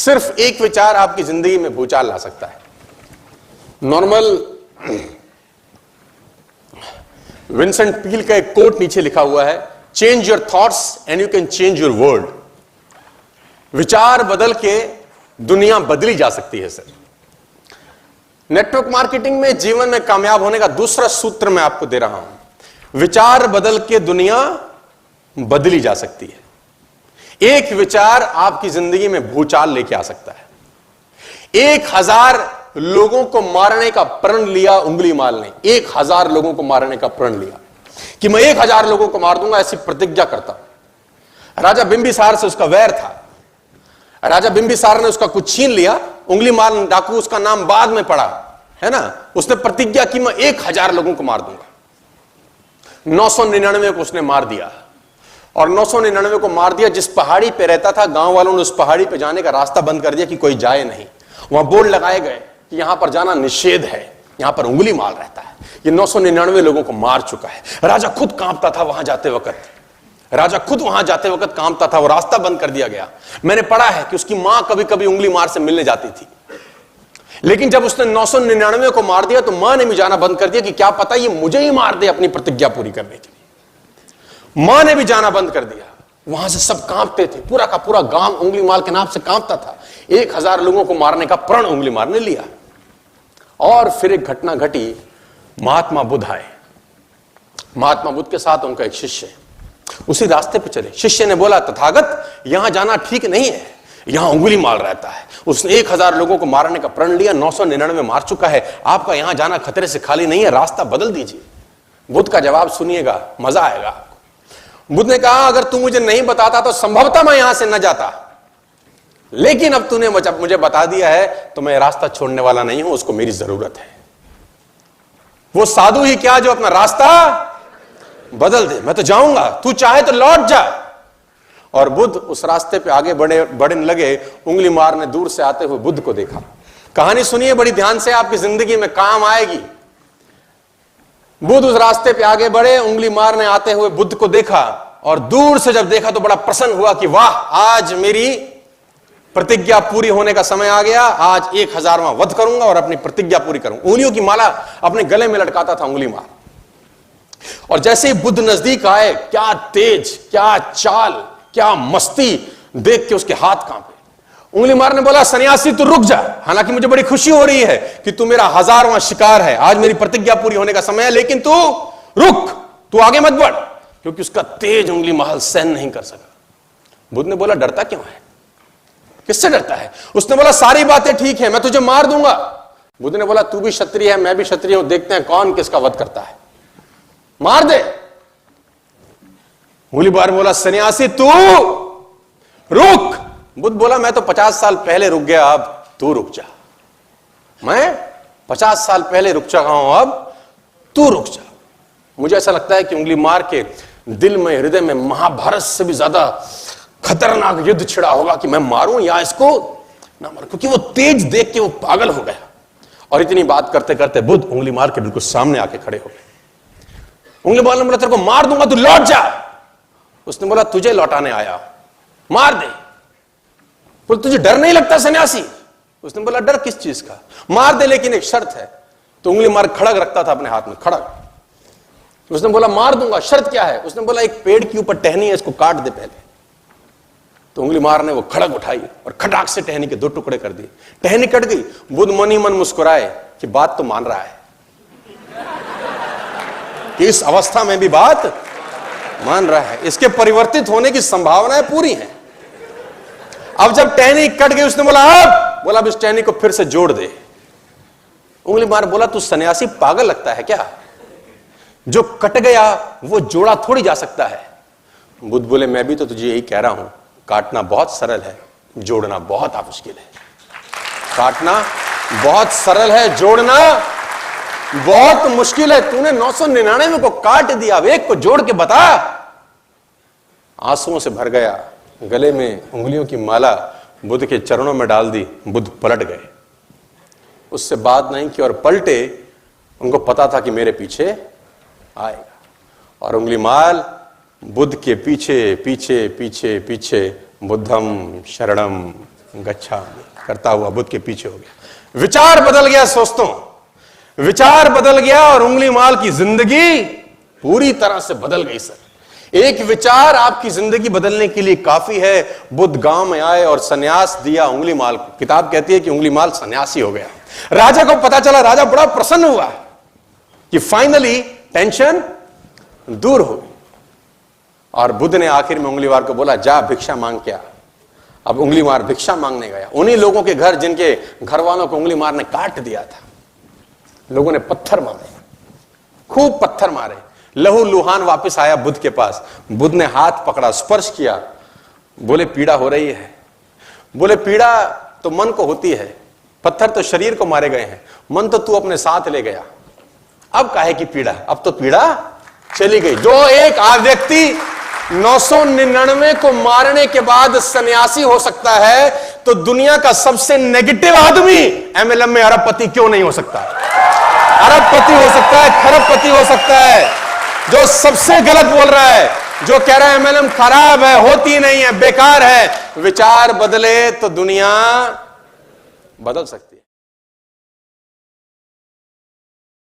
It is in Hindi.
सिर्फ एक विचार आपकी जिंदगी में भूचाल ला सकता है। नॉर्मल विंसेंट पील का एक कोट नीचे लिखा हुआ है, change your thoughts and you can change your world. विचार बदल के दुनिया बदली जा सकती है सर। नेटवर्क मार्केटिंग में जीवन में कामयाब होने का दूसरा सूत्र मैं आपको दे रहा हूं। विचार बदल के दुनिया बदली जा सकती है। एक विचार आपकी जिंदगी में भूचाल लेके आ सकता है। 1000 लोगों को मारने का प्रण लिया उंगलीमाल ने, 1000 लोगों को मारने का प्रण लिया कि मैं 1000 लोगों को मार दूंगा, ऐसी प्रतिज्ञा करता हूं। राजा बिंबिसार से उसका वैर था। राजा बिंबिसार ने उसका कुछ छीन लिया। उंगलीमाल डाकू, उसका नाम बाद में पड़ा है ना। उसने प्रतिज्ञा की मैं 1000 लोगों को मार दूंगा। 999 को उसने मार दिया और 999 को मार दिया। जिस पहाड़ी पे रहता था, गांव वालों ने उस पहाड़ी पे जाने का रास्ता बंद कर दिया कि कोई जाए नहीं। वहां बोर्ड लगाए गए कि यहां पर जाना निषेध है, यहां पर उंगलीमाल रहता है। ये 999 लोगों को मार चुका है। राजा खुद कांपता था वहां जाते वक्त, राजा खुद वहां जाते वक्त कांपता था। वो रास्ता बंद कर दिया गया। मैंने पढ़ा है कि उसकी मां कभी कभी उंगलीमाल से मिलने जाती थी, लेकिन जब उसने 999 को मार दिया तो मां ने भी जाना बंद कर दिया कि क्या पता ये मुझे ही मार दे अपनी प्रतिज्ञा पूरी करने के लिए। मां ने भी जाना बंद कर दिया। वहां से सब कांपते थे, पूरा का पूरा गांव उंगलीमाल के नाम से कांपता था। 1000 लोगों को मारने का प्रण उंगलीमाल ने लिया। और फिर एक घटना घटी, महात्मा बुद्ध आए। महात्मा बुद्ध के साथ उनका एक शिष्य उसी रास्ते पर चले। शिष्य ने बोला, तथागत यहां जाना ठीक नहीं है, यहां उंगलीमाल रहता है। उसने 1000 लोगों को मारने का प्रण लिया, 999 मार चुका है। आपका यहां जाना खतरे से खाली नहीं है, रास्ता बदल दीजिए। बुद्ध का जवाब सुनिएगा, मजा आएगा आपको। बुद्ध ने कहा, अगर तू मुझे नहीं बताता तो संभवतः मैं यहां से न जाता, लेकिन अब तूने मुझे बता दिया है तो मैं रास्ता छोड़ने वाला नहीं हूं, उसको मेरी जरूरत है। वो साधु ही क्या जो अपना रास्ता बदल दे। मैं तो जाऊंगा, तू चाहे तो लौट जा। और बुद्ध उस रास्ते पे आगे बढ़ने लगे। उंगलीमाल ने दूर से आते हुए बुद्ध को देखा। कहानी सुनिए बड़ी ध्यान से, आपकी जिंदगी में काम आएगी। बुद्ध उस रास्ते पे आगे बढ़े, उंगलीमाल ने आते हुए बुद्ध को देखा और दूर से जब देखा तो बड़ा प्रसन्न हुआ कि वाह, आज मेरी प्रतिज्ञा पूरी होने का समय आ गया। आज 1000वां वध करूंगा और अपनी प्रतिज्ञा पूरी करूंगा। उंगलियों की माला अपने गले में लटकाता था उंगलीमाल। और जैसे ही बुद्ध नजदीक आए, क्या तेज, क्या चाल, क्या मस्ती देख के उसके हाथ कांपे। उंगलीमाल ने बोला, सन्यासी तू रुक जा। हालांकि मुझे बड़ी खुशी हो रही है कि तू मेरा 1000वां शिकार है, आज मेरी प्रतिज्ञा पूरी होने का समय है, लेकिन तू रुक, तू आगे मत बढ़, क्योंकि उसका तेज उंगलीमाल सहन नहीं कर सका। बुद्ध ने बोला, डरता क्यों है, किससे डरता है? उसने बोला, सारी बातें ठीक है, मैं तुझे मार दूंगा। बुद्ध ने बोला, तू भी क्षत्रिय है, मैं भी क्षत्रिय हूं, देखते हैं कौन किसका वध करता है, मार दे। उंगलीमाल बोला, सन्यासी तू रुक। बुद्ध बोला, मैं तो 50 साल पहले रुक गया, अब तू रुक जा। मैं 50 साल पहले रुक चुका हूं, अब तू रुक जा। मुझे ऐसा लगता है कि उंगलीमाल के दिल में, हृदय में महाभारत से भी ज्यादा खतरनाक युद्ध छिड़ा होगा कि मैं मारूं या इसको ना मारूं, क्योंकि वो तेज देख के वो पागल हो गया। और इतनी बात करते करते बुद्ध उंगलीमाल के बिल्कुल सामने आके खड़े हो गए। उंगलीमाल ने बोला, तेरे को मार दूंगा, तू लौट जा। उसने बोला, तुझे लौटाने आया, मार दे। बोल, तुझे डर नहीं लगता सन्यासी? उसने बोला, डर किस चीज का? मार दे, लेकिन एक शर्त है। तो उंगलीमाल खड़ग रखता था अपने हाथ में, खड़ग। उसने बोला, मार दूंगा, शर्त क्या है? उसने बोला, एक पेड़ के ऊपर टहनी है, इसको काट दे पहले। तो उंगलीमाल ने वो खड़ग उठाई और खटाक से टहनी के 2 टुकड़े कर दिए। टहनी कट गई। बुद्ध मन ही मन मुस्कुराए कि बात तो मान रहा है, कि इस अवस्था में भी बात मान रहा है, इसके परिवर्तित होने की संभावनाएं पूरी हैं। अब जब टहनी कट गई, उसने बोला, अब इस टहनी को फिर से जोड़ दे। उंगलीमाल बोला, तू सन्यासी पागल लगता है क्या? जो कट गया वो जोड़ा थोड़ी जा सकता है। बुद्ध बोले, मैं भी तो तुझे यही कह रहा हूं, काटना बहुत सरल है, जोड़ना बहुत मुश्किल है। काटना बहुत सरल है, जोड़ना बहुत मुश्किल है। तूने 999 को काट दिया, अब एक को जोड़ के बता। आंसुओं से भर गया, गले में उंगलियों की माला बुद्ध के चरणों में डाल दी। बुद्ध पलट गए, उससे बात नहीं की और पलटे। उनको पता था कि मेरे पीछे आएगा। और उंगलीमाल बुद्ध के पीछे पीछे पीछे पीछे बुद्धम शरणम गच्छामि करता हुआ बुद्ध के पीछे हो गया। विचार बदल गया दोस्तों, विचार बदल गया और उंगलीमाल की जिंदगी पूरी तरह से बदल गई। सर, एक विचार आपकी जिंदगी बदलने के लिए काफी है। बुद्ध गांव में आए और सन्यास दिया उंगलीमाल को। किताब कहती है कि उंगलीमाल सन्यासी हो गया। राजा को पता चला, राजा बड़ा प्रसन्न हुआ कि फाइनली टेंशन दूर हो गई। और बुद्ध ने आखिर में उंगलीमाल को बोला, जा भिक्षा मांग के आ। अब उंगलीमाल भिक्षा मांगने गया उन्हीं लोगों के घर जिनके घर वालों को उंगलीमाल ने काट दिया था। लोगों ने पत्थर मारे, खूब पत्थर मारे। लहू लुहान वापस आया बुद्ध के पास। बुद्ध ने हाथ पकड़ा, स्पर्श किया, बोले पीड़ा हो रही है। बोले पीड़ा तो मन को होती है, पत्थर तो शरीर को मारे गए हैं, मन तो तू अपने साथ ले गया, अब काहे की पीड़ा, अब तो पीड़ा चली गई। जो एक व्यक्ति 999 को मारने के बाद सन्यासी हो सकता है, तो दुनिया का सबसे नेगेटिव आदमी एमएलएम में अरबपति क्यों नहीं हो सकता? अरबपति हो सकता है, खरबपति हो सकता है। जो सबसे गलत बोल रहा है, जो कह रहा है एमएलएम खराब है, होती नहीं है, बेकार है, विचार बदले तो दुनिया बदल सकती है।